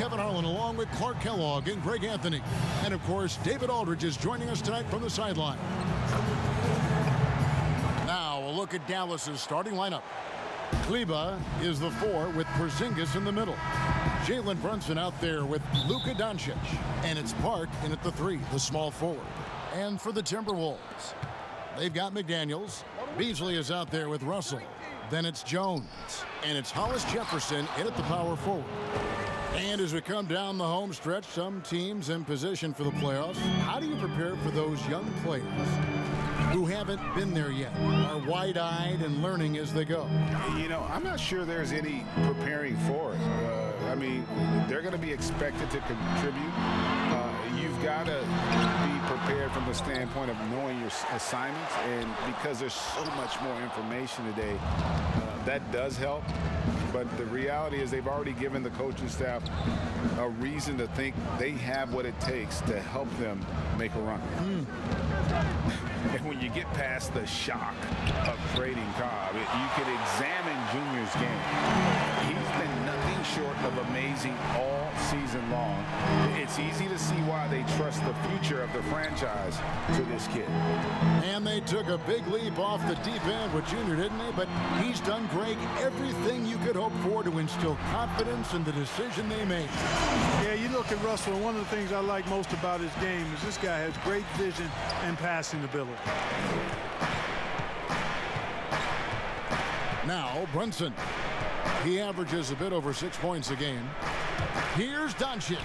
Kevin Harlan along with Clark Kellogg and Greg Anthony. And, of course, David Aldridge is joining us tonight from the sideline. Now, a look at Dallas's starting lineup. Kleba is the 4 with Porzingis in the middle. Jalen Brunson out there with Luka Doncic. And it's Park in at the 3, the small forward. And for the Timberwolves, they've got McDaniels. Beasley is out there with Russell. Then it's Jones. And it's Hollis Jefferson in at the power forward. And as we come down the home stretch, some teams in position for the playoffs. How do you prepare for those young players who haven't been there yet, are wide-eyed and learning as they go? You know, I'm not sure there's any preparing for it. I mean, they're going to be expected to contribute. You've got to be prepared from the standpoint of knowing your assignments, and because there's so much more information today, that does help. But the reality is they've already given the coaching staff a reason to think they have what it takes to help them make a run. And when you get past the shock of trading Cobb, you could examine Junior's game. He's been nothing short of amazing all season long. It's easy to see why they trust the future of the franchise to this kid. And they took a big leap off the deep end with Junior, didn't they? But he's done, Greg, everything you could hope for to instill confidence in the decision they made. Yeah, you look at Russell, and one of the things I like most about his game is this guy has great vision and passing ability. Now, Brunson. He averages a bit over 6 points a game. Here's Doncic.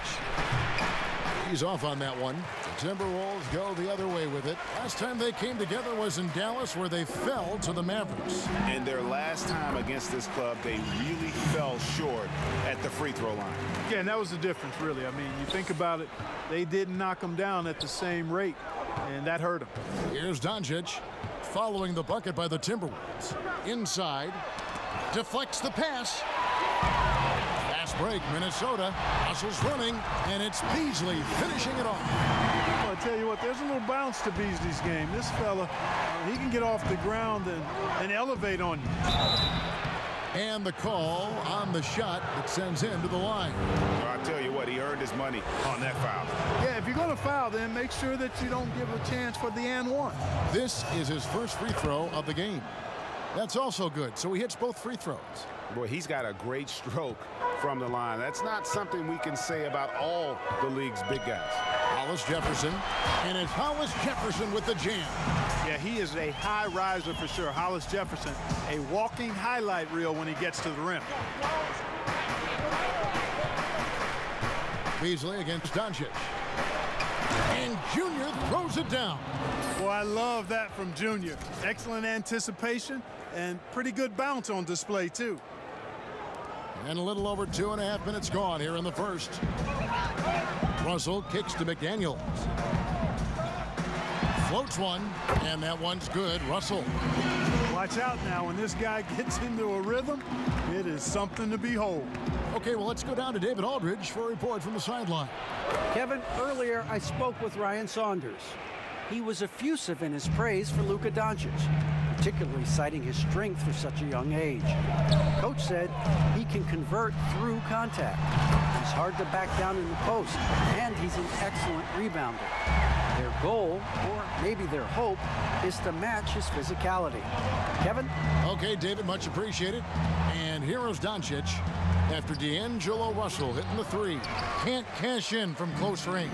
He's off on that one. The Timberwolves go the other way with it. Last time they came together was in Dallas, where they fell to the Mavericks. And their last time against this club, they really fell short at the free throw line. Yeah, and that was the difference, really. I mean, you think about it, they didn't knock them down at the same rate, and that hurt them. Here's Doncic following the bucket by the Timberwolves. Inside, deflects the pass. Fast break, Minnesota. Russell's running, and it's Beasley finishing it off. Well, I tell you what, there's a little bounce to Beasley's game. This fella, he can get off the ground and elevate on you. And the call on the shot that sends him to the line. Well, I tell you what, he earned his money on that foul. Yeah, if you're going to foul, then make sure that you don't give a chance for the and one. This is his first free throw of the game. That's also good, so he hits both free throws. Boy, he's got a great stroke from the line. That's not something we can say about all the league's big guys. Hollis Jefferson, and it's Hollis Jefferson with the jam. Yeah, he is a high riser for sure. Hollis Jefferson, a walking highlight reel when he gets to the rim. Beasley against Doncic. And Junior throws it down. Boy, I love that from Junior. Excellent anticipation and pretty good bounce on display, too. And a little over 2.5 minutes gone here in the first. Russell kicks to McDaniels. Floats one, and that one's good. Russell. Watch out now. When this guy gets into a rhythm, it is something to behold. Okay, well, let's go down to David Aldridge for a report from the sideline. Kevin, earlier I spoke with Ryan Saunders. He was effusive in his praise for Luka Doncic, particularly citing his strength for such a young age. Coach said he can convert through contact. He's hard to back down in the post, and he's an excellent rebounder. Their goal, or maybe their hope, is to match his physicality. Kevin? Okay, David, much appreciated. And here's Doncic after D'Angelo Russell hitting the 3. Can't cash in from close range.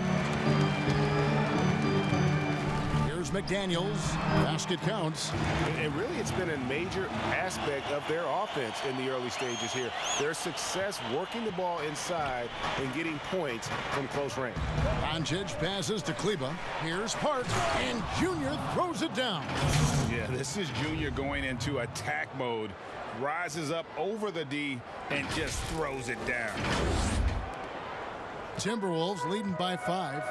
McDaniels, basket counts. And really, it's been a major aspect of their offense in the early stages here. Their success working the ball inside and getting points from close range. Doncic passes to Kleba. Here's Park, and Junior throws it down. Yeah, this is Junior going into attack mode. Rises up over the D and just throws it down. Timberwolves leading by 5.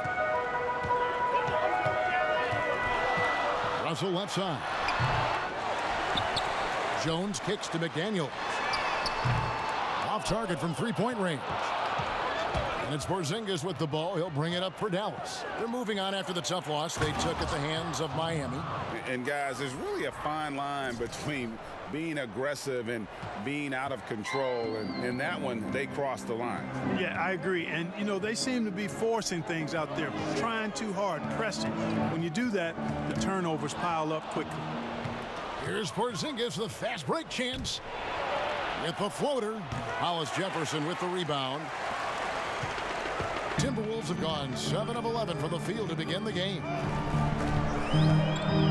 Russell left side. Jones kicks to McDaniels. Off target from 3-point range. And it's Porzingis with the ball. He'll bring it up for Dallas. They're moving on after the tough loss they took at the hands of Miami. And guys, there's really a fine line between being aggressive and being out of control. And in that one, they crossed the line. Yeah, I agree. And, you know, they seem to be forcing things out there, trying too hard, pressing. When you do that, the turnovers pile up quickly. Here's Porzingis, the fast break chance. With the floater, Hollis Jefferson with the rebound. Timberwolves have gone 7 of 11 from the field to begin the game.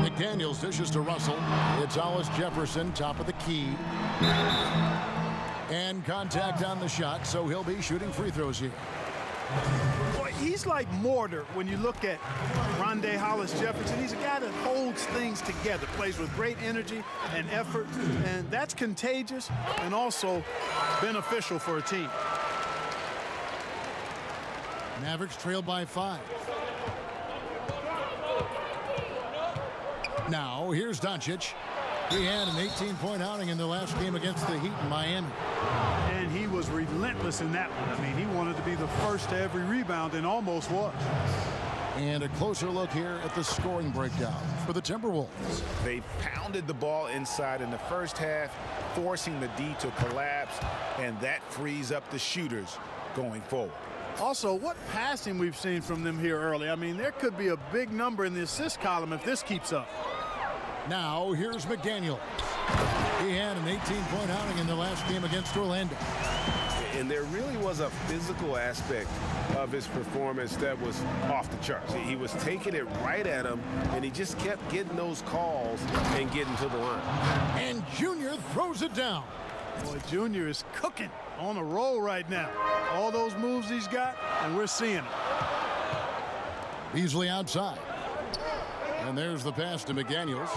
McDaniels dishes to Russell. It's Hollis Jefferson, top of the key. And contact on the shot, so he'll be shooting free throws here. Boy, he's like mortar when you look at Rondé Hollis Jefferson. He's a guy that holds things together, plays with great energy and effort, and that's contagious and also beneficial for a team. Mavericks trailed by 5. Now, here's Doncic. He had an 18-point outing in the last game against the Heat in Miami. And he was relentless in that one. I mean, he wanted to be the first to every rebound and almost was. And a closer look here at the scoring breakdown for the Timberwolves. They pounded the ball inside in the first half, forcing the D to collapse, and that frees up the shooters going forward. Also, what passing we've seen from them here early. I mean, there could be a big number in the assist column if this keeps up. Now, here's McDaniels. He had an 18-point outing in the last game against Orlando. And there really was a physical aspect of his performance that was off the charts. He was taking it right at him, and he just kept getting those calls and getting to the line. And Junior throws it down. Boy, Junior is cooking on a roll right now. All those moves he's got, and we're seeing it. Beasley outside. And there's the pass to McDaniels.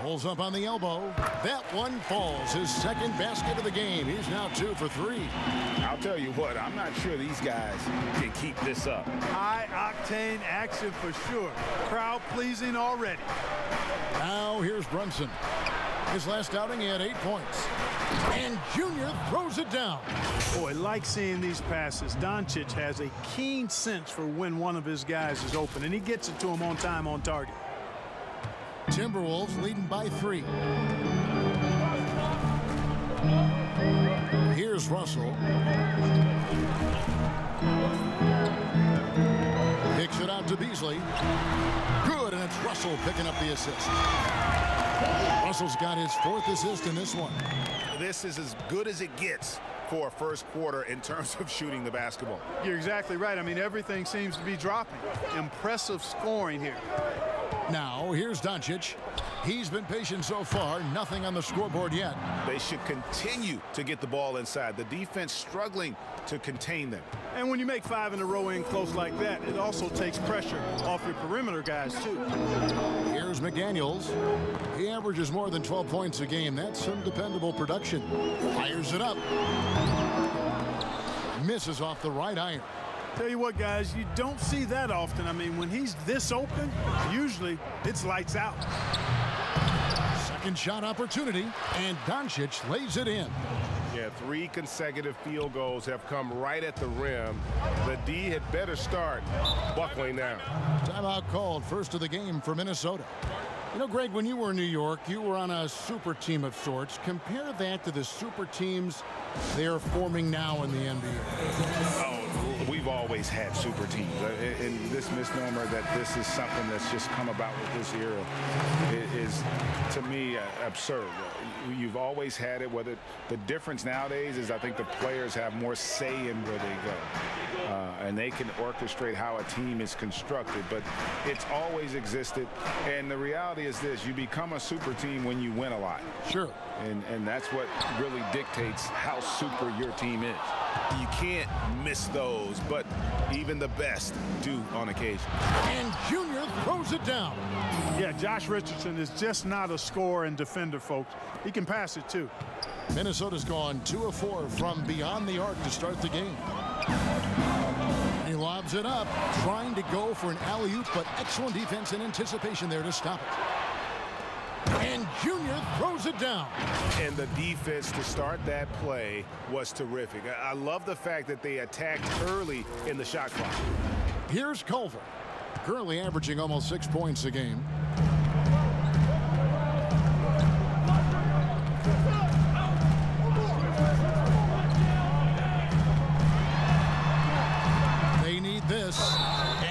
Pulls up on the elbow. That one falls. His second basket of the game. He's now 2 for 3. I'll tell you what, I'm not sure these guys can keep this up. High-octane action for sure. Crowd-pleasing already. Now here's Brunson. His last outing, he had 8 points. And Junior throws it down. Boy, like seeing these passes. Doncic has a keen sense for when one of his guys is open, and he gets it to him on time, on target. Timberwolves leading by 3. Here's Russell. Kicks it out to Beasley. Good, and it's Russell picking up the assist. Russell's got his 4th assist in this one. This is as good as it gets for a first quarter in terms of shooting the basketball. You're exactly right. I mean, everything seems to be dropping. Impressive scoring here. Now, here's Doncic. He's been patient so far. Nothing on the scoreboard yet. They should continue to get the ball inside. The defense struggling to contain them. And when you make 5 in a row in close like that, it also takes pressure off your perimeter guys, too. Here's McDaniels. He averages more than 12 points a game. That's some dependable production. Fires it up. Misses off the right iron. Tell you what, guys, you don't see that often. I mean, when he's this open, usually it's lights out. Second shot opportunity, and Doncic lays it in. Yeah, 3 consecutive field goals have come right at the rim. The D had better start buckling down. Timeout called, first of the game for Minnesota. You know, Greg, when you were in New York, you were on a super team of sorts. Compare that to the super teams they are forming now in the NBA. Oh, we've always had super teams. And this misnomer that this is something that's just come about with this era is, to me, absurd. You've always had it. Whether the difference nowadays is I think the players have more say in where they go. And they can orchestrate how a team is constructed. But it's always existed. And the reality is this. You become a super team when you win a lot. Sure. And that's what really dictates how super your team is. You can't miss those, but even the best do on occasion. And Junior throws it down. Yeah, Josh Richardson is just not a scorer and defender, folks. He can pass it, too. Minnesota's gone 2 of 4 from beyond the arc to start the game. He lobs it up, trying to go for an alley-oop, but excellent defense and anticipation there to stop it. And Jr. throws it down. And the defense to start that play was terrific. I love the fact that they attacked early in the shot clock. Here's Culver, currently averaging almost 6 points a game. They need this,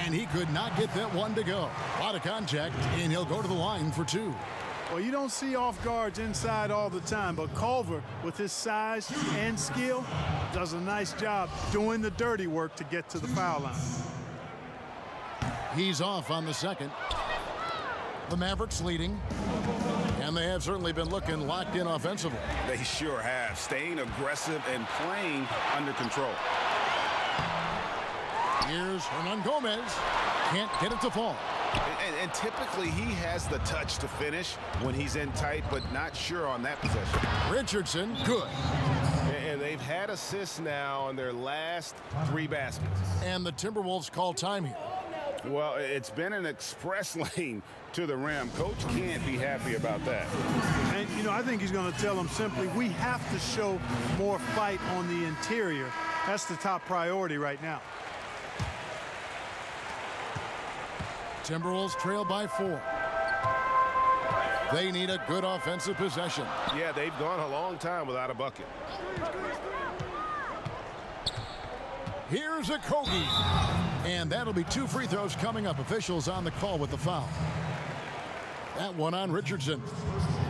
and he could not get that one to go. A lot of contact, and he'll go to the line for 2. Well, you don't see off guards inside all the time, but Culver, with his size and skill, does a nice job doing the dirty work to get to the foul line. He's off on the second. The Mavericks leading, and they have certainly been looking locked in offensively. They sure have, staying aggressive and playing under control. Here's Hernan Gomez. Can't get it to fall. And typically he has the touch to finish when he's in tight, but not sure on that possession. Richardson, good. And they've had assists now on their last 3 baskets. And the Timberwolves call time here. Well, it's been an express lane to the rim. Coach can't be happy about that. And, you know, I think he's going to tell them simply, we have to show more fight on the interior. That's the top priority right now. Timberwolves trail by 4. They need a good offensive possession. Yeah, they've gone a long time without a bucket. Here's a Kogi. And that'll be 2 free throws coming up. Officials on the call with the foul. That one on Richardson.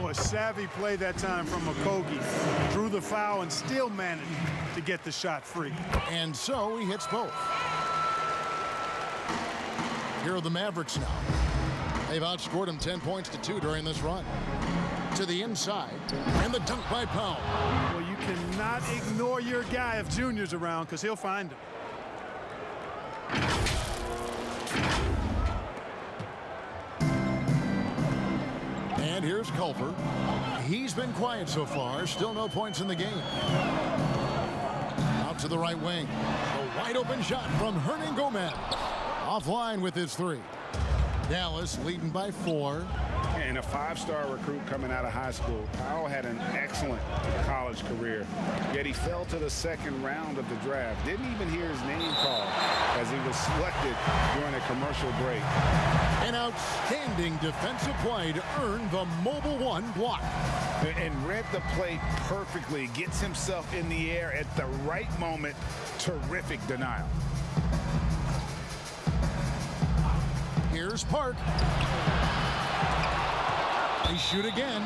Boy, savvy play that time from Okogie. Drew the foul and still managed to get the shot free. And so he hits both. Here are the Mavericks now. They've outscored them 10 points to 2 during this run. To the inside, and the dunk by Powell. Well, you cannot ignore your guy if Junior's around, because he'll find him. And here's Culver. He's been quiet so far. Still no points in the game. Out to the right wing. A wide open shot from Hernan Gomez. Offline with his 3. Dallas leading by 4. And a 5-star recruit coming out of high school. Powell had an excellent college career, yet he fell to the second round of the draft. Didn't even hear his name called as he was selected during a commercial break. An outstanding defensive play to earn the Mobile 1 block. And read the play perfectly. Gets himself in the air at the right moment. Terrific denial. Here's Park. They shoot again,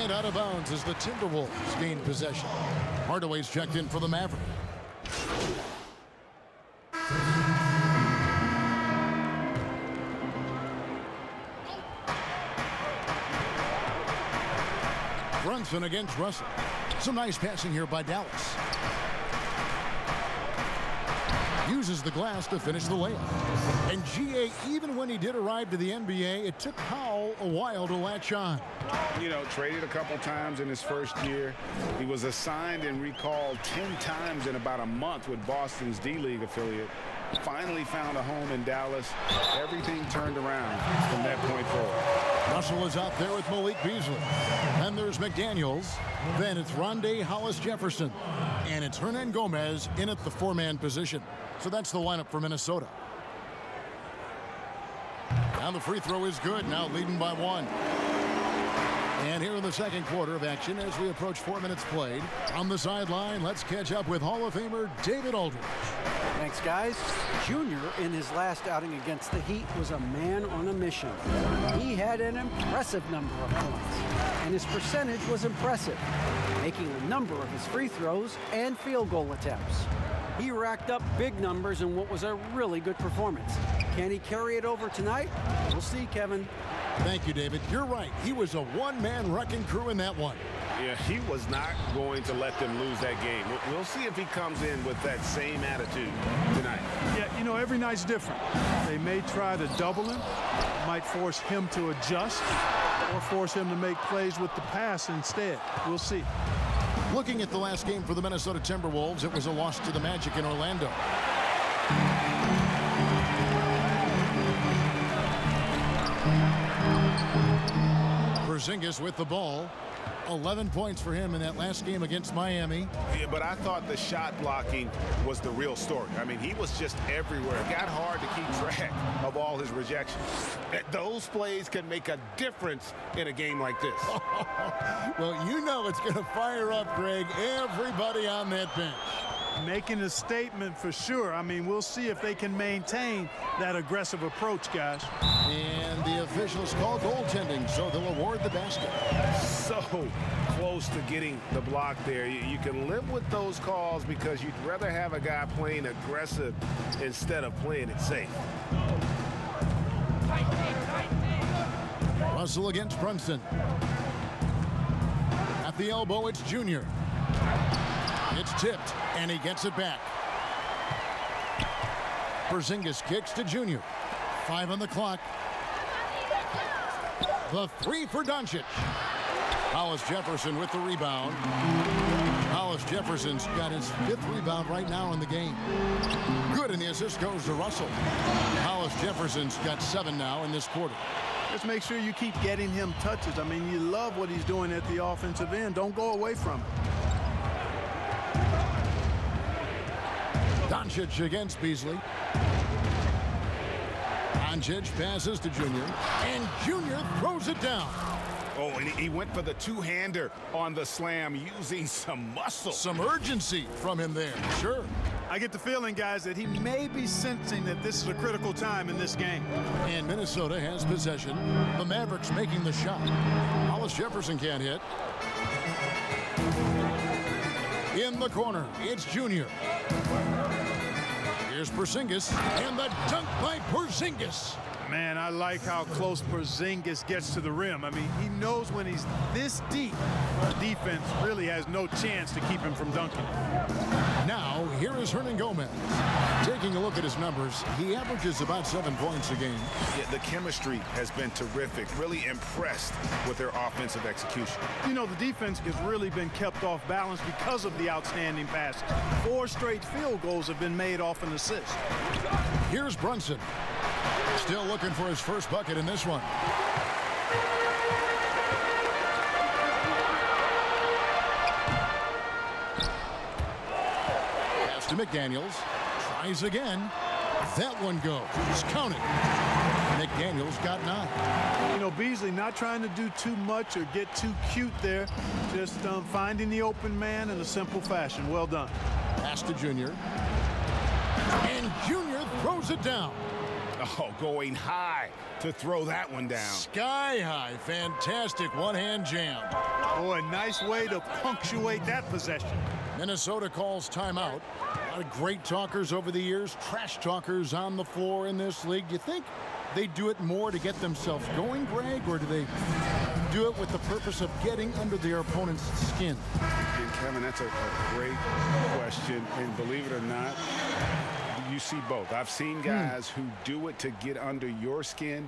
and out of bounds as the Timberwolves gain possession. Hardaway's checked in for the Mavericks. Brunson against Russell. Some nice passing here by Dallas. Uses the glass to finish the layup. And G.A., even when he did arrive to the NBA, it took Powell a while to latch on. You know, traded a couple times in his first year. He was assigned and recalled 10 times in about a month with Boston's D-League affiliate. Finally found a home in Dallas. Everything turned around from that point forward. Russell is out there with Malik Beasley. Then there's McDaniels. Then it's Rondé Hollis-Jefferson. And it's Hernan Gomez in at the 4-man position. So that's the lineup for Minnesota. Now the free throw is good. Now leading by 1. And here in the second quarter of action as we approach 4 minutes played. On the sideline, let's catch up with Hall of Famer David Aldridge. Thanks, guys. Junior, in his last outing against the Heat, was a man on a mission. He had an impressive number of points, and his percentage was impressive, making a number of his free throws and field goal attempts. He racked up big numbers in what was a really good performance. Can he carry it over tonight? We'll see, Kevin. Thank you, David. You're right. He was a one-man wrecking crew in that one. Yeah, he was not going to let them lose that game. We'll see if he comes in with that same attitude tonight. Yeah, you know, every night's different. They may try to double him, might force him to adjust, or force him to make plays with the pass instead. We'll see. Looking at the last game for the Minnesota Timberwolves, it was a loss to the Magic in Orlando. Porzingis with the ball. 11 points for him in that last game against Miami. Yeah, but I thought the shot blocking was the real story. I mean, he was just everywhere. It got hard to keep track of all his rejections. Those plays can make a difference in a game like this. Well, you know it's going to fire up, Greg, everybody on that bench. Making a statement for sure. I mean, we'll see if they can maintain that aggressive approach, guys. And the officials call goaltending, so they'll award the basket. So close to getting the block there. You can live with those calls because you'd rather have a guy playing aggressive instead of playing it safe. Russell against Brunson. At the elbow, it's Junior. It's tipped, and he gets it back. Porzingis kicks to Junior. 5 on the clock. The 3 for Doncic. Hollis Jefferson with the rebound. Hollis Jefferson's got his 5th rebound right now in the game. Good, and the assist goes to Russell. Hollis Jefferson's got 7 now in this quarter. Just make sure you keep getting him touches. I mean, you love what he's doing at the offensive end. Don't go away from it. Doncic against Beasley. Doncic passes to Junior, and Junior throws it down. Oh, and he went for the two-hander on the slam using some muscle. Some urgency from him there, sure. I get the feeling, guys, that he may be sensing that this is a critical time in this game. And Minnesota has possession. The Mavericks making the shot. Hollis Jefferson can't hit. In the corner, it's Junior. Here's Porzingis, and the dunk by Porzingis. Man, I like how close Porzingis gets to the rim. I mean, he knows when he's this deep, the defense really has no chance to keep him from dunking. Now, here is Hernan Gomez. Taking a look at his numbers, he averages about 7 points a game. Yeah, the chemistry has been terrific. Really impressed with their offensive execution. You know, the defense has really been kept off balance because of the outstanding passes. 4 straight field goals have been made off an assist. Here's Brunson. Still looking for his first bucket in this one. Pass to McDaniels. Tries again. That one goes. Counted. McDaniels got 9. You know, Beasley not trying to do too much or get too cute there. Just finding the open man in a simple fashion. Well done. Pass to Junior. And Junior throws it down. Oh, going high to throw that one down. Sky high. Fantastic one-hand jam. Boy, nice way to punctuate that possession. Minnesota calls timeout. A lot of great talkers over the years, trash talkers on the floor in this league. Do you think they do it more to get themselves going, Greg, or do they do it with the purpose of getting under their opponent's skin? And Kevin, that's a great question, and believe it or not, you see both. I've seen guys who do it to get under your skin,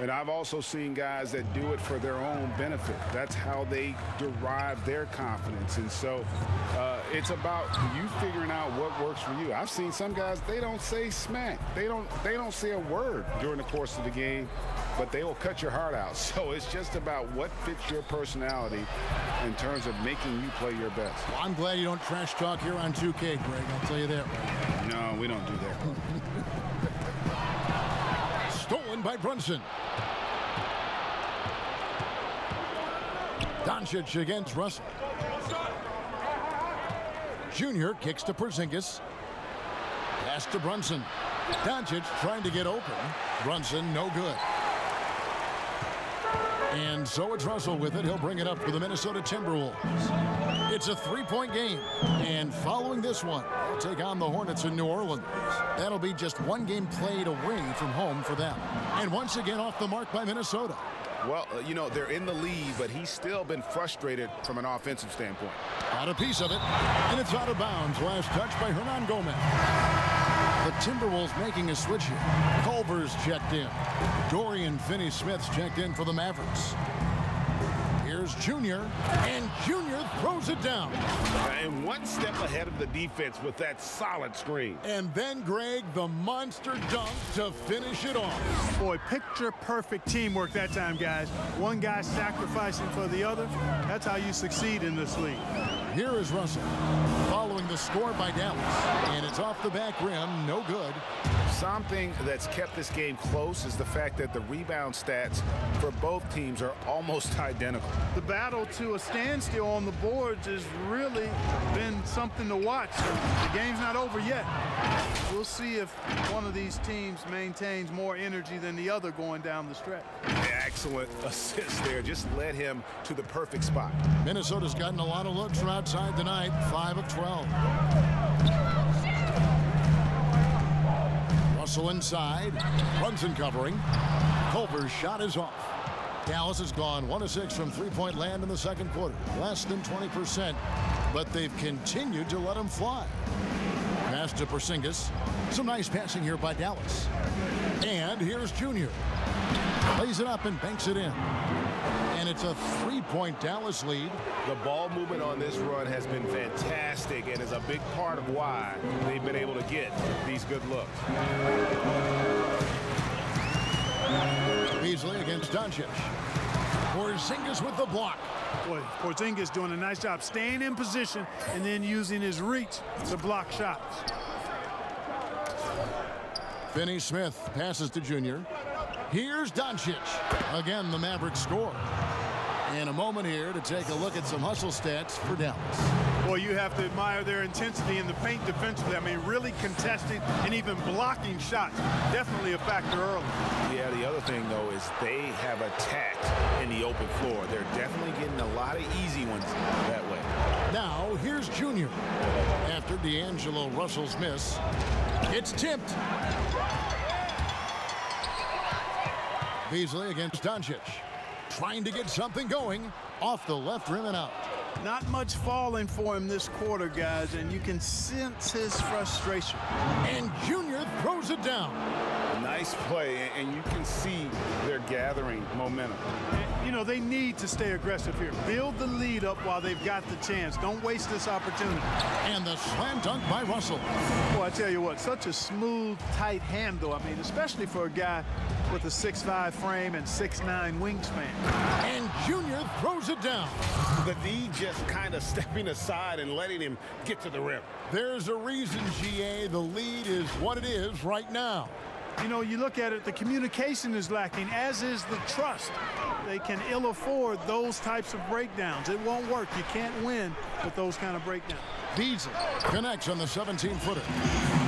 and I've also seen guys that do it for their own benefit. That's how they derive their confidence. And so it's about you figuring out what works for you. I've seen some guys, they don't say smack. They don't say a word during the course of the game, but they will cut your heart out. So it's just about what fits your personality in terms of making you play your best. Well, I'm glad you don't trash talk here on 2K, Greg. I'll tell you that right. No, we don't do that. Stolen by Brunson. Doncic against Russell. Junior kicks to Porzingis. Pass to Brunson. Doncic trying to get open. Brunson no good. And so it's Russell with it. He'll bring it up for the Minnesota Timberwolves. It's a 3-point game. And following this one, they'll take on the Hornets in New Orleans. That'll be just 1 game played away from home for them. And once again off the mark by Minnesota. Well, you know, they're in the lead, but he's still been frustrated from an offensive standpoint. Got a piece of it, and it's out of bounds. Last touch by Hernan Gomez. The Timberwolves making a switch here. Culver's checked in. Dorian Finney-Smith's checked in for the Mavericks. Here's Here's Junior, and Junior throws it down. And one step ahead of the defense with that solid screen. And then, Greg, the monster dunk to finish it off. Boy, picture-perfect teamwork that time, guys. One guy sacrificing for the other. That's how you succeed in this league. Here is Russell following the score by Dallas, and it's off the back rim, no good. Something that's kept this game close is the fact that the rebound stats for both teams are almost identical. The battle to a standstill on the boards has really been something to watch. The game's not over yet. We'll see if one of these teams maintains more energy than the other going down the stretch. Excellent assist there. Just led him to the perfect spot. Minnesota's gotten a lot of looks from outside tonight, 5 of 12. Russell inside, Brunson covering. Culver's shot is off. Dallas has gone 1 of 6 from three-point land in the second quarter, less than 20%, but they've continued to let him fly. Pass to Porzingis. Some nice passing here by Dallas. And here's Junior. Plays it up and banks it in. And it's a three-point Dallas lead. The ball movement on this run has been fantastic and is a big part of why they've been able to get these good looks. Beasley against Doncic. Porzingis with the block. Boy, Porzingis doing a nice job staying in position and then using his reach to block shots. Finney-Smith passes to Junior. Here's Doncic. Again, the Mavericks score. And a moment here to take a look at some hustle stats for Dallas. Boy, you have to admire their intensity in the paint defensively. I mean, really contesting and even blocking shots. Definitely a factor early. Yeah, the other thing, though, is they have attacked in the open floor. They're definitely getting a lot of easy ones that way. Now, here's Junior. After D'Angelo Russell's miss, it's tipped. Beasley against Doncic. Trying to get something going off the left rim and out. Not much falling for him this quarter, guys, and you can sense his frustration. And Junior throws it down. Nice play, and you can see they're gathering momentum. You know, they need to stay aggressive here. Build the lead up while they've got the chance. Don't waste this opportunity. And the slam dunk by Russell. Boy, I tell you what, such a smooth, tight handle. I mean, especially for a guy with a 6'5" frame and 6'9" wingspan. And Junior throws it down. The D just kind of stepping aside and letting him get to the rim. There's a reason, GA, the lead is what it is right now. You know, you look at it, the communication is lacking, as is the trust. They can ill afford those types of breakdowns. It won't work. You can't win with those kind of breakdowns. Beasley connects on the 17-footer.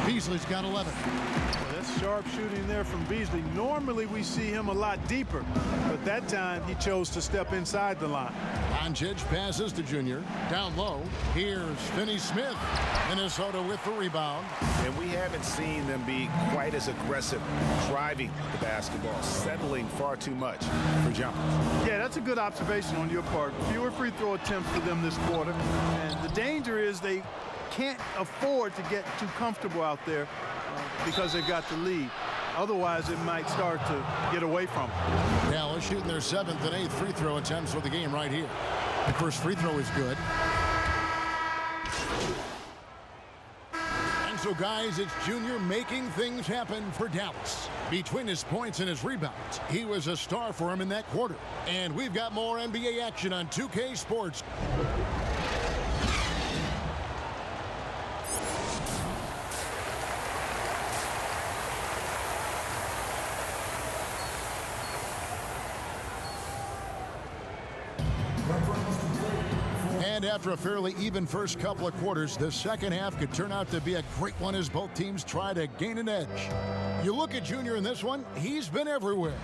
Beasley's got 11. Well, that's sharp shooting there from Beasley. Normally we see him a lot deeper, but that time he chose to step inside the line. Doncic passes to Junior. Down low, here's Finney-Smith. Minnesota with the rebound. And we haven't seen them be quite as aggressive driving the basketball, settling far too much for jumpers. Yeah, that's a good observation on your part. Fewer free throw attempts for them this quarter. And the danger is they can't afford to get too comfortable out there because they've got the lead. Otherwise, it might start to get away from them. Dallas shooting their 7th and 8th free throw attempts for the game right here. The first free throw is good. And so, guys, it's Junior making things happen for Dallas. Between his points and his rebounds, he was a star for him in that quarter. And we've got more NBA action on 2K Sports. And after a fairly even first couple of quarters, the second half could turn out to be a great one as both teams try to gain an edge. You look at Junior in this one, he's been everywhere.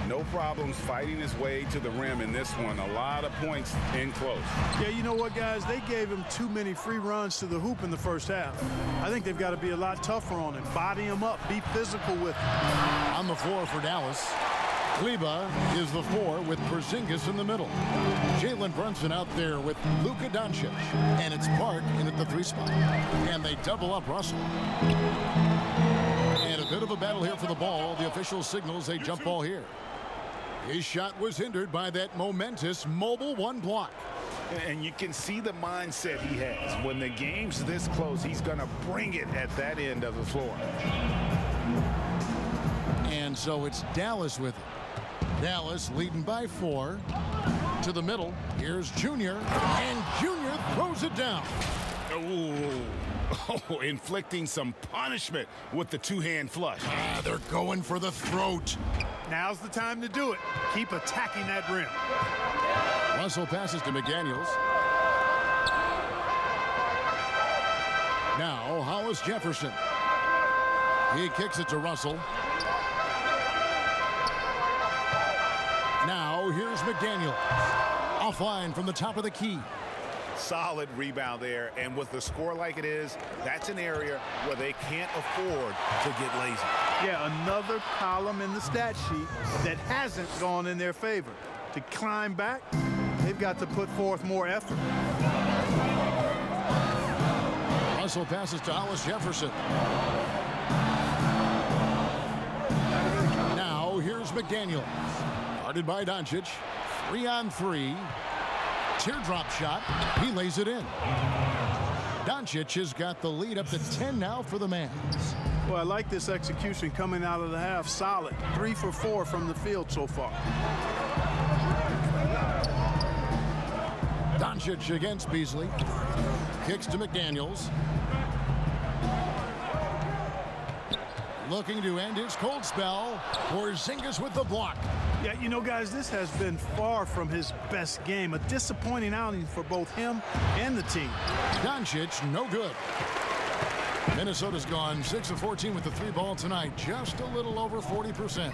No problems fighting his way to the rim in this one. A lot of points in close. Yeah, you know what, guys? They gave him too many free runs to the hoop in the first half. I think they've got to be a lot tougher on him. Body him up. Be physical with him. On the floor for Dallas, Kleba is the 4 with Porzingis in the middle. Jalen Brunson out there with Luka Doncic. And it's Park in at the 3 spot. And they double up Russell. And a bit of a battle here for the ball. The official signals a jump ball here. His shot was hindered by that momentous mobile one block. And you can see the mindset he has. When the game's this close, he's going to bring it at that end of the floor. And so it's Dallas with it. Dallas leading by 4. To the middle. Here's Junior. And Junior throws it down. Oh, inflicting some punishment with the two-hand flush. They're going for the throat. Now's the time to do it. Keep attacking that rim. Russell passes to McDaniels. Now Hollis Jefferson. He kicks it to Russell. Now here's McDaniels. Offline from the top of the key. Solid rebound there, and with the score like it is, that's an area where they can't afford to get lazy. Yeah, another column in the stat sheet that hasn't gone in their favor. To climb back, they've got to put forth more effort. Russell passes to Hollis Jefferson. Now here's McDaniels. Guarded by Doncic. 3-on-3. Teardrop shot. He lays it in. Doncic has got the lead up to 10 now for the Mavs. Well, I like this execution coming out of the half. Solid. 3 for 4 from the field so far. Doncic against Beasley. Kicks to McDaniels. Looking to end his cold spell. Porzingis with the block. Yeah, you know, guys, this has been far from his best game. A disappointing outing for both him and the team. Doncic, no good. Minnesota's gone 6 of 14 with the 3-ball tonight. Just a little over 40%.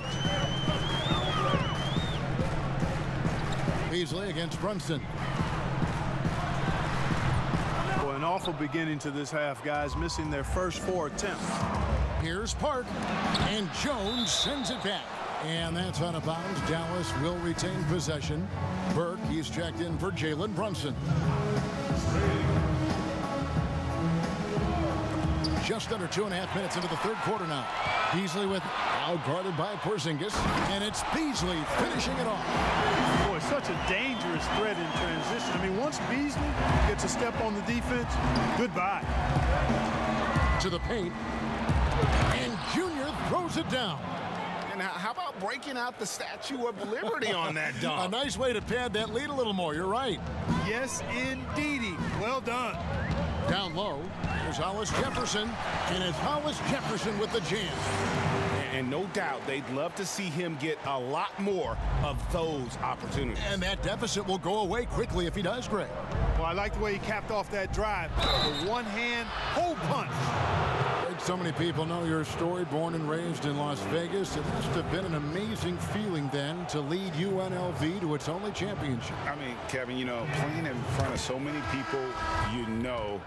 Beasley against Brunson. Boy, an awful beginning to this half, guys, missing their first 4 attempts. Here's Park, and Jones sends it back. And that's out of bounds. Dallas will retain possession. Burke, he's checked in for Jalen Brunson. Just under 2.5 minutes into the third quarter now. Beasley with out-guarded by Porzingis. And it's Beasley finishing it off. Boy, such a dangerous threat in transition. I mean, once Beasley gets a step on the defense, goodbye. To the paint. And Junior throws it down. And how about breaking out the Statue of Liberty on that dunk? A nice way to pad that lead a little more. You're right. Yes, indeedy. Well done. Down low, there's Hollis Jefferson, and it's Hollis Jefferson with the jam. And no doubt they'd love to see him get a lot more of those opportunities. And that deficit will go away quickly if he does, Greg. Well, I like the way he capped off that drive. The one-hand hole punch. So many people know your story, born and raised in Las Vegas. It must have been an amazing feeling then to lead UNLV to its only championship. I mean, Kevin, you know, playing in front of so many people you know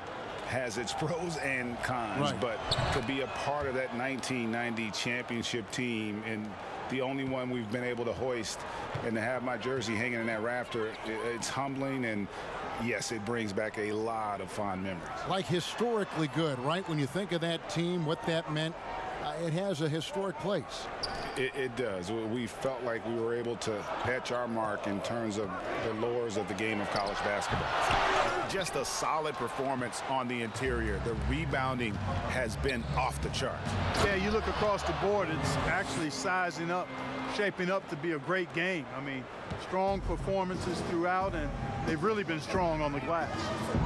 has its pros and cons. Right. But to be a part of that 1990 championship team and the only one we've been able to hoist and to have my jersey hanging in that rafter, it's humbling, and yes, it brings back a lot of fond memories. Like historically good, right? When you think of that team, what that meant, it has a historic place. It does. We felt like we were able to etch our mark in terms of the lures of the game of college basketball. Just a solid performance on the interior. The rebounding has been off the charts. Yeah, you look across the board, it's actually sizing up, shaping up to be a great game. I mean, strong performances throughout, and they've really been strong on the glass.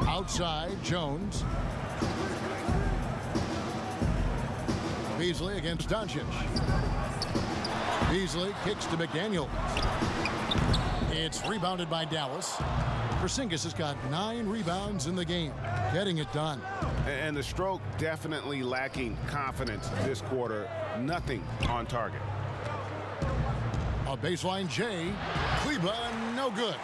Outside, Jones. Beasley against Doncic. Beasley kicks to McDaniels. It's rebounded by Dallas. Porzingis has got 9 rebounds in the game, getting it done. And the stroke definitely lacking confidence this quarter. Nothing on target. A baseline J. Kleba, no good.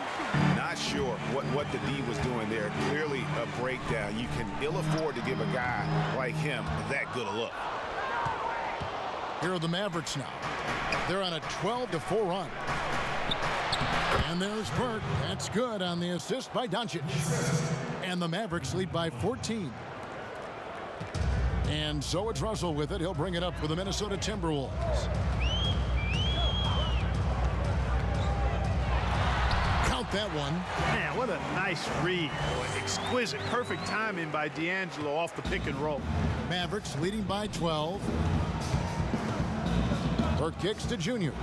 Not sure what the D was doing there. Clearly a breakdown. You can ill afford to give a guy like him that good a look. Here are the Mavericks now. They're on a 12-4 run. And there's Burke. That's good on the assist by Doncic. And the Mavericks lead by 14. And so it's Russell with it. He'll bring it up for the Minnesota Timberwolves. count that one. Man, what a nice read. Exquisite, perfect timing by D'Angelo off the pick and roll. Mavericks leading by 12. Burke kicks to Junior.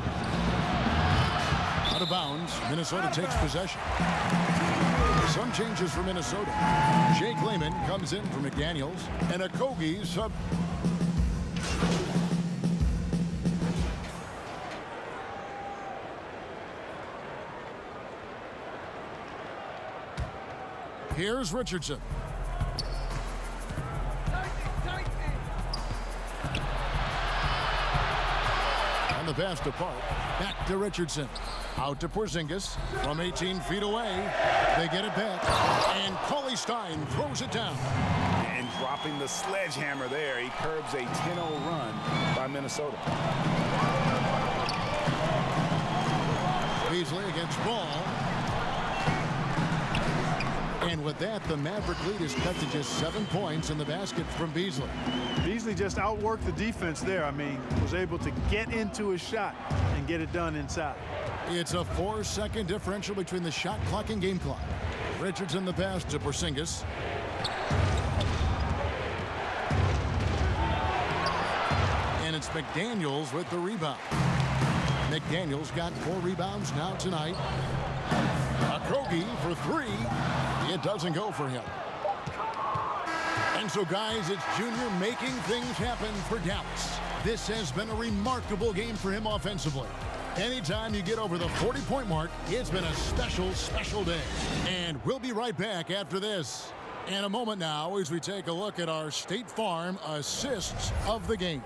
Out of bounds. Minnesota takes possession. Some changes for Minnesota. Jake Layman comes in for McDaniels. And Okogie sub. Here's Richardson. And the pass to Park. Back to Richardson. Out to Porzingis from 18 feet away. They get it back. And Cauley Stein throws it down. And dropping the sledgehammer there, he curbs a 10-0 run by Minnesota. Beasley against Ball. And with that, the Maverick lead is cut to just 7 points in the basket from Beasley. Beasley just outworked the defense there. I mean, was able to get into his shot and get it done inside. It's a 4-second differential between the shot clock and game clock. Richardson the pass to Porzingis. And it's McDaniels with the rebound. McDaniels got 4 rebounds now tonight. Okogie for 3. It doesn't go for him. And so, guys, it's Junior making things happen for Dallas. This has been a remarkable game for him offensively. Anytime you get over the 40-point mark, it's been a special, special day. And we'll be right back after this. In a moment now as we take a look at our State Farm assists of the game.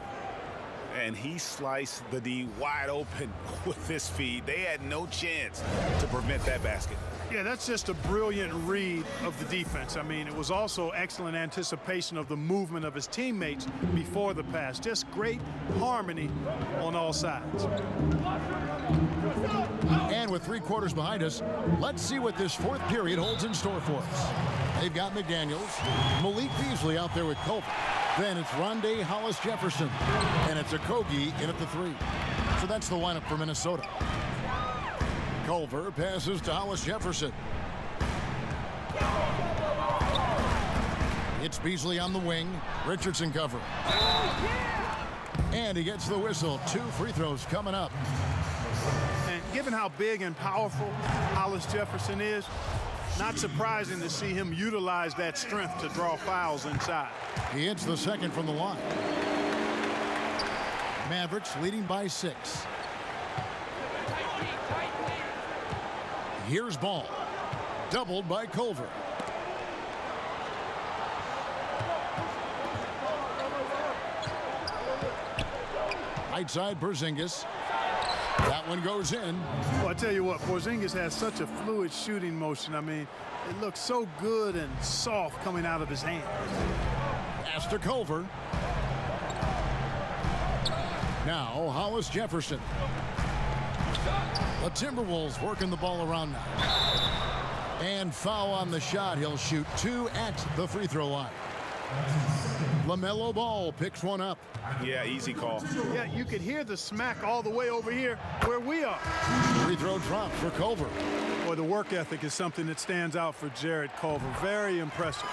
And he sliced the D wide open with his feed. They had no chance to prevent that basket. Yeah, that's just a brilliant read of the defense. I mean, it was also excellent anticipation of the movement of his teammates before the pass. Just great harmony on all sides. And with 3 quarters behind us, let's see what this 4th period holds in store for us. They've got McDaniels, Malik Beasley out there with Culver. Then it's Rondé Hollis-Jefferson, and it's Okogie in at the 3. So that's the lineup for Minnesota. Culver passes to Hollis-Jefferson. It's Beasley on the wing. Richardson covering. And he gets the whistle. 2 free throws coming up. And given how big and powerful Hollis-Jefferson is, not surprising to see him utilize that strength to draw fouls inside. He hits the 2nd from the line. Mavericks leading by 6. Here's Ball. Doubled by Culver. Right side, Porzingis. That one goes in. Well, I tell you what, Porzingis has such a fluid shooting motion. I mean, it looks so good and soft coming out of his hand. Pass to Culver. Now, Hollis-Jefferson. The Timberwolves working the ball around now. And foul on the shot. He'll shoot 2 at the free throw line. LaMelo Ball picks one up. Yeah, easy call. Yeah, you could hear the smack all the way over here where we are. Free throw drop for Culver. Boy, the work ethic is something that stands out for Jared Culver. Very impressive.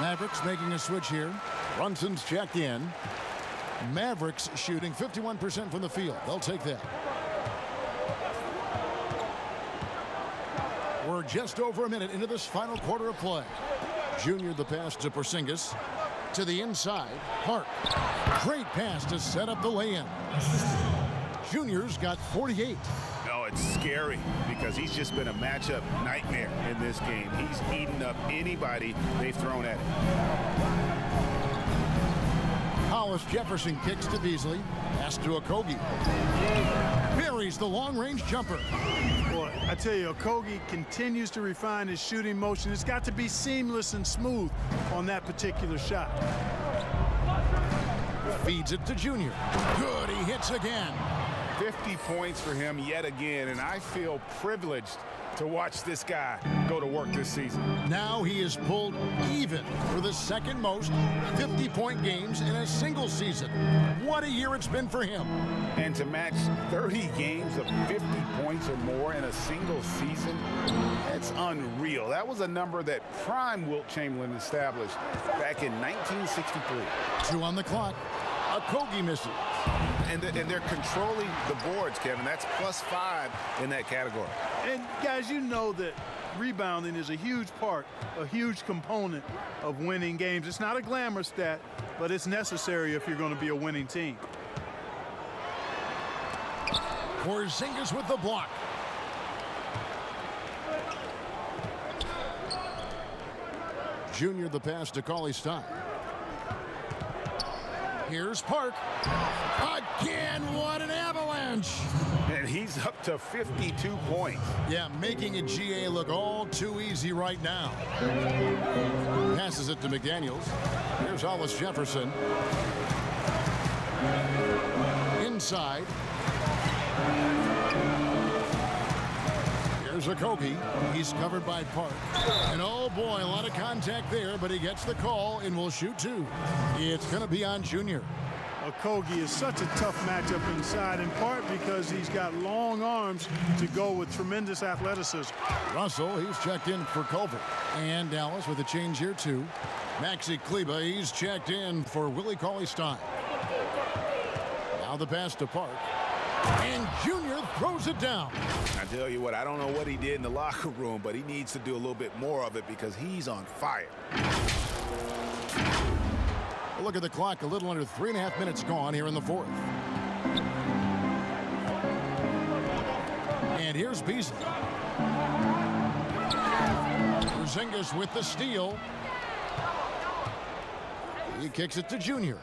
Mavericks making a switch here. Brunson's checked in. Mavericks shooting 51% from the field. They'll take that. We're just over a minute into this final quarter of play. Junior the pass to Porzingis. To the inside, Park. Great pass to set up the lay-in. Junior's got 48. No, it's scary because he's just been a matchup nightmare in this game. He's eaten up anybody they've thrown at him. Hollis-Jefferson kicks to Beasley. Pass to Okogie. Buries the long-range jumper. Boy, I tell you, Okogie continues to refine his shooting motion. It's got to be seamless and smooth on that particular shot. Feeds it to Junior. Good, he hits again. 50 points for him yet again, and I feel privileged to watch this guy go to work this season. Now he is pulled even for the second most 50-point games in a single season. What a year it's been for him. And to match 30 games of 50 points or more in a single season, that's unreal. That was a number that prime Wilt Chamberlain established back in 1963. 2 on the clock. Okogie misses. And they're controlling the boards, Kevin. That's +5 in that category. And guys, you know that rebounding is a huge part, a huge component of winning games. It's not a glamour stat, but it's necessary if you're going to be a winning team. Porzingis with the block. Junior the pass to Cauley-Stein. Here's Park. Again, what an avalanche. And he's up to 52 points. Yeah, making a GA look all too easy right now. Passes it to McDaniels. Here's Hollis Jefferson. Inside. Here's Okogie. He's covered by Park. And oh boy, a lot of contact there, but he gets the call and will shoot 2. It's going to be on Junior. Okogie is such a tough matchup inside, in part because he's got long arms to go with tremendous athleticism. Russell, he's checked in for Culver. And Dallas with a change here too. Maxi Kleber, he's checked in for Willie Cauley-Stein. Now the pass to Park. And Junior throws it down. I tell you what, I don't know what he did in the locker room, but he needs to do a little bit more of it because he's on fire. Look at the clock, a little under 3.5 minutes gone here in the 4th. And here's Beasley. Porzingis with the steal. He kicks it to Junior.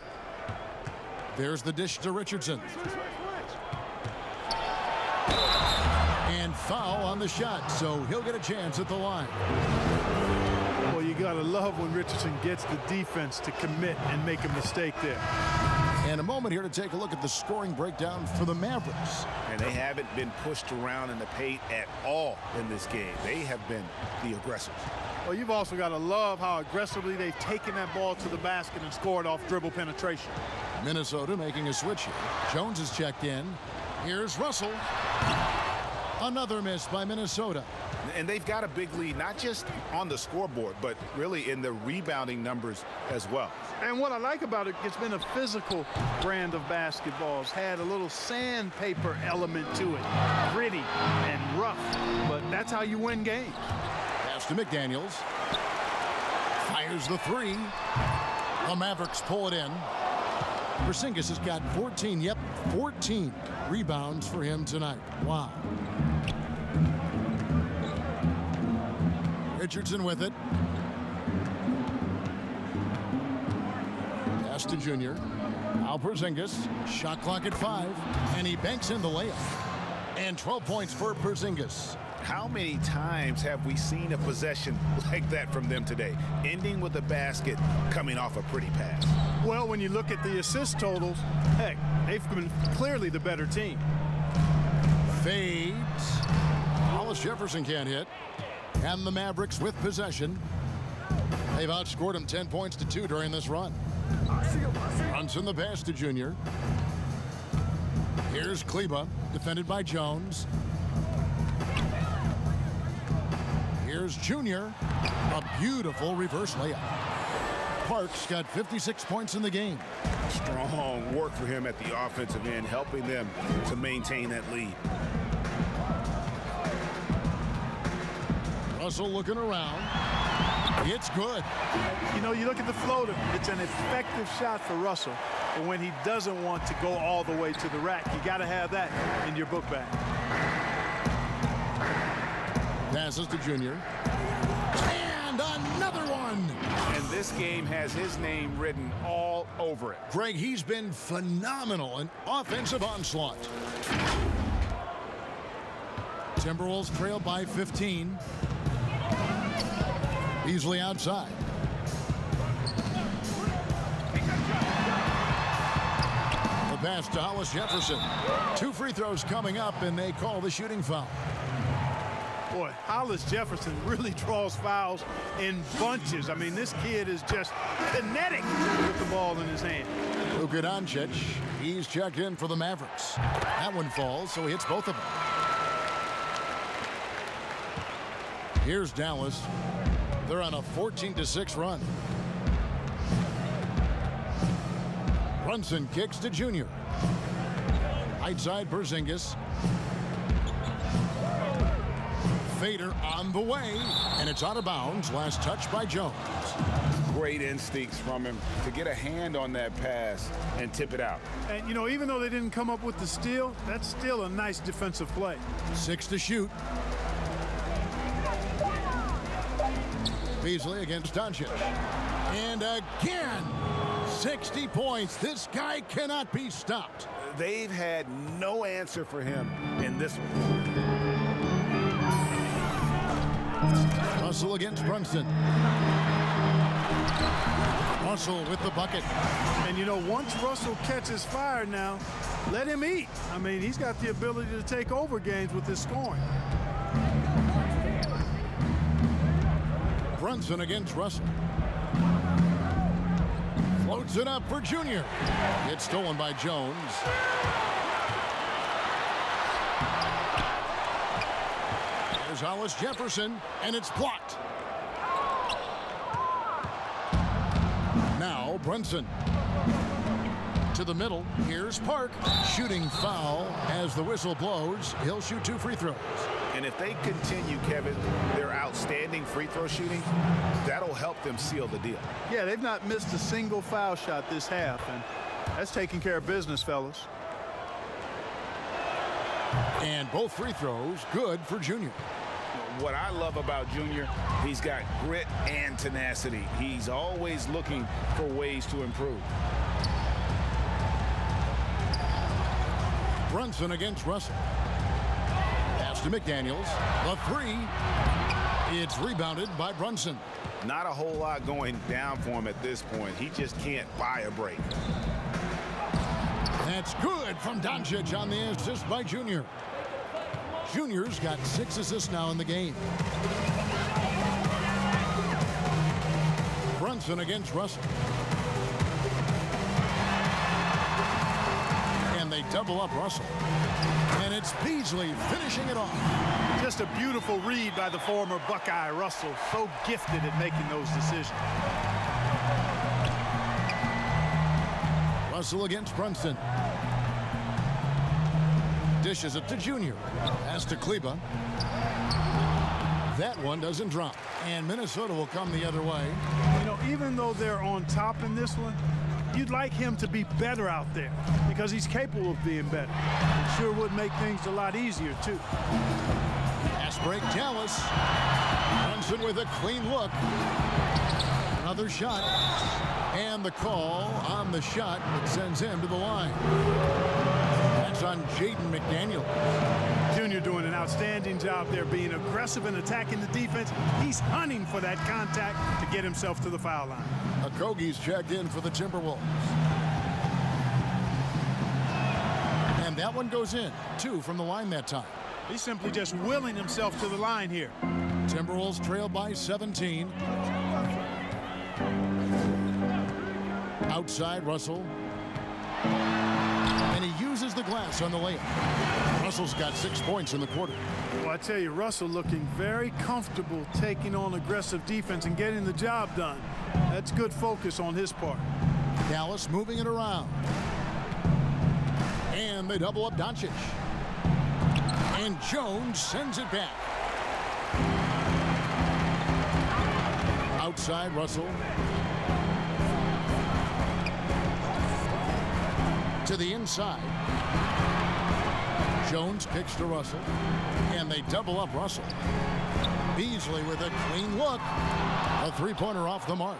There's the dish to Richardson. And foul on the shot, so he'll get a chance at the line. Well, you got to love when Richardson gets the defense to commit and make a mistake there. And a moment here to take a look at the scoring breakdown for the Mavericks. And they haven't been pushed around in the paint at all in this game. They have been the aggressors. Well, you've also got to love how aggressively they've taken that ball to the basket and scored off dribble penetration. Minnesota making a switch here. Jones is checked in. Here's Russell. Another miss by Minnesota. And they've got a big lead, not just on the scoreboard, but really in the rebounding numbers as well. And what I like about it, it's been a physical brand of basketball. It's had a little sandpaper element to it. Gritty and rough, but that's how you win games. Pass to McDaniels. Fires the 3. The Mavericks pull it in. Porzingis has got 14, 14 rebounds for him tonight. Wow. Richardson with it. Pass to Junior. Now Porzingis. Shot clock at 5. And he banks in the layup. And 12 points for Porzingis. How many times have we seen a possession like that from them today, ending with a basket coming off a pretty pass? Well, when you look at the assist totals, heck, they've been clearly the better team. Fades. Hollis Jefferson can't hit. And the Mavericks with possession. They've outscored them 10 points to 2 during this run. Runs in the pass to Junior. Here's Kleber, defended by Jones. Here's Junior. A beautiful reverse layup. Park's got 56 points in the game. Strong work for him at the offensive end, helping them to maintain that lead. Russell looking around. It's good. You know, you look at the floater. It's an effective shot for Russell. But when he doesn't want to go all the way to the rack, you got to have that in your book bag. Passes to Junior. And another one. And this game has his name written all over it. Greg, he's been phenomenal in offensive onslaught. Timberwolves trail by 15. Easily outside. The pass to Hollis Jefferson. 2 free throws coming up, and they call the shooting foul. Boy, Hollis Jefferson really draws fouls in bunches. I mean, this kid is just kinetic with the ball in his hand. Luka Doncic, he's checked in for the Mavericks. That one falls, so he hits both of them. Here's Dallas. They're on a 14-6 run. Brunson kicks to Junior. Right side, Porzingis. Fader on the way, and it's out of bounds. Last touch by Jones. Great instincts from him to get a hand on that pass and tip it out. And, you know, even though they didn't come up with the steal, that's still a nice defensive play. 6 to shoot. Beasley against Doncic. And again, 60 points. This guy cannot be stopped. They've had no answer for him in this one. Russell against Brunson. Russell with the bucket. And, you know, once Russell catches fire now, let him eat. I mean, he's got the ability to take over games with his scoring. Brunson against Russell. Floats it up for Junior. It's stolen by Jones. There's Hollis Jefferson, and it's blocked. Now Brunson. To the middle. Here's Park. Shooting foul as the whistle blows. He'll shoot 2 free throws. And if they continue, Kevin, their outstanding free throw shooting, that'll help them seal the deal. Yeah, they've not missed a single foul shot this half, and that's taking care of business, fellas. And both free throws good for Junior. What I love about Junior, he's got grit and tenacity. He's always looking for ways to improve. Brunson against Russell. Pass to McDaniels. The 3. It's rebounded by Brunson. Not a whole lot going down for him at this point. He just can't buy a break. That's good from Doncic on the assist by Junior. Junior's got 6 assists now in the game. Brunson against Russell. And they double up Russell. And it's Beasley finishing it off. Just a beautiful read by the former Buckeye Russell. So gifted at making those decisions. Russell against Brunson. Dishes it to Junior. Pass to Kleba. That one doesn't drop. And Minnesota will come the other way. You know, even though they're on top in this one, you'd like him to be better out there because he's capable of being better. It sure would make things a lot easier, too. Pass break, Dallas. Brunson with a clean look. Another shot. And the call on the shot that sends him to the line. That's on Jaden McDaniels. Junior doing an outstanding job there, being aggressive and attacking the defense. He's hunting for that contact to get himself to the foul line. Okogie's checked in for the Timberwolves. And that one goes in. 2 from the line that time. He's simply just willing himself to the line here. Timberwolves trail by 17. Outside, Russell. And he uses the glass on the layup. Russell's got 6 points in the quarter. Well, I tell you, Russell looking very comfortable taking on aggressive defense and getting the job done. That's good focus on his part. Dallas moving it around. And they double up Doncic. And Jones sends it back. Outside, Russell. To the inside. Jones kicks to Russell. And they double up Russell. Beasley with a clean look. A 3-pointer off the mark.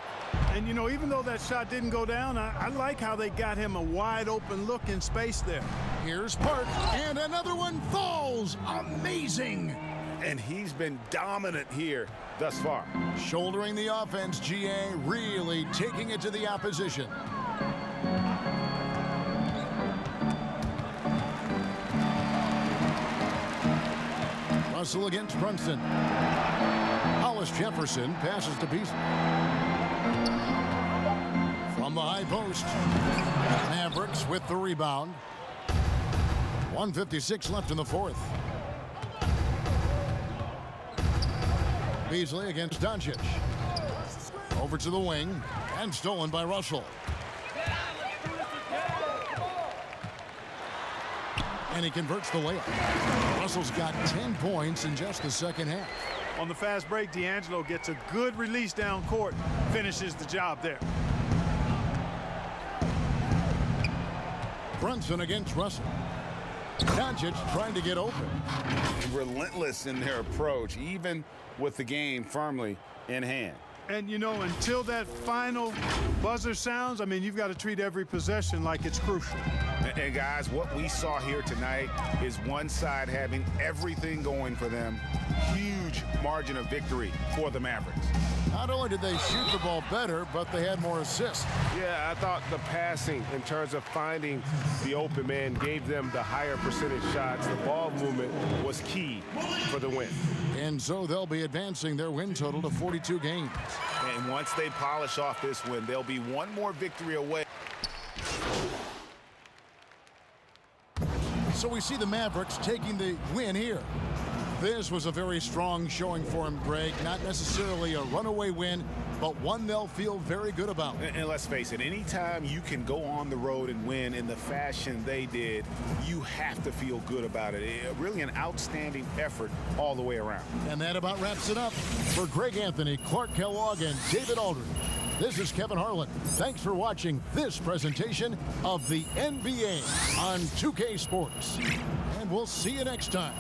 And, you know, even though that shot didn't go down, I like how they got him a wide open look in space there. Here's Park. And another one falls. Amazing. And he's been dominant here thus far. Shouldering the offense, GA really taking it to the opposition. Russell against Brunson. Hollis Jefferson passes to Beasley. From the high post. Mavericks with the rebound. 1:56 left in the fourth. Beasley against Doncic. Over to the wing and stolen by Russell. And he converts the layup. Russell's got 10 points in just the second half. On the fast break, D'Angelo gets a good release down court, finishes the job there. Brunson against Russell. Doncic trying to get open. Relentless in their approach, even with the game firmly in hand. And, you know, until that final buzzer sounds, I mean, you've got to treat every possession like it's crucial. And guys, what we saw here tonight is one side having everything going for them. Huge margin of victory for the Mavericks. Not only did they shoot the ball better, but they had more assists. Yeah, I thought the passing in terms of finding the open man gave them the higher percentage shots. The ball movement was key for the win. And so they'll be advancing their win total to 42 games. And once they polish off this win, they'll be one more victory away. So we see the Mavericks taking the win here. This was a very strong showing for them, Greg. Not necessarily a runaway win, but one they'll feel very good about. And let's face it, anytime you can go on the road and win in the fashion they did, you have to feel good about it. Really an outstanding effort all the way around. And that about wraps it up. For Greg Anthony, Clark Kellogg, and David Aldridge, this is Kevin Harlan. Thanks for watching this presentation of the NBA on 2K Sports. And we'll see you next time.